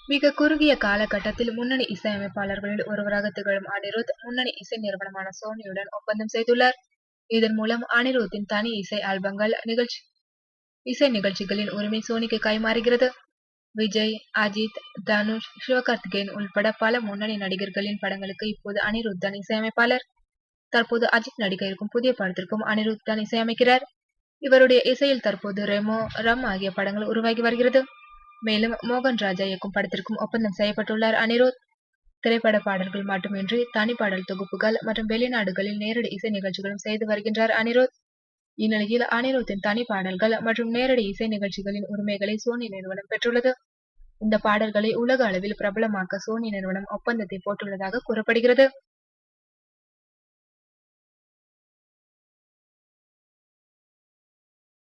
மிக குறுகிய காலகட்டத்தில் முன்னணி இசையமைப்பாளர்களில் ஒருவராக திகழும் அனிருத் முன்னணி இசை நிறுவனமான சோனியுடன் ஒப்பந்தம் செய்துள்ளார். இதன் மூலம் அனிருத்தின் தனி இசை ஆல்பங்கள், இசை நிகழ்ச்சிகளின் உரிமை சோனிக்கு கைமாறுகிறது. விஜய், அஜித், தனுஷ், சிவகார்த்திகேயன் உள்பட பல முன்னணி நடிகர்களின் படங்களுக்கு இப்போது அனிருத் தான் இசையமைப்பாளர். தற்போது அஜித் நடிக்க இருக்கும் புதிய படத்திற்கும் அனிருத் தான் இசையமைக்கிறார். இவருடைய இசையில் தற்போது ரெமோ, ரம் ஆகிய படங்கள் உருவாகி வருகிறது. மேலும் மோகன் ராஜா இயக்கும் படத்திற்கும் ஒப்பந்தம் செய்யப்பட்டுள்ளார் அனிருத். திரைப்பட பாடல்கள் மட்டுமின்றி தனிப்பாடல் தொகுப்புகள் மற்றும் வெளிநாடுகளில் நேரடி இசை நிகழ்ச்சிகளும் செய்து வருகின்றார் அனிருத். இந்நிலையில் அனிருத்தின் தனி பாடல்கள் மற்றும் நேரடி இசை நிகழ்ச்சிகளின் உரிமைகளை சோனி நிறுவனம் பெற்றுள்ளது. இந்த பாடல்களை உலக அளவில் பிரபலமாக்க சோனி நிறுவனம் ஒப்பந்தத்தை போட்டுள்ளதாக கூறப்படுகிறது.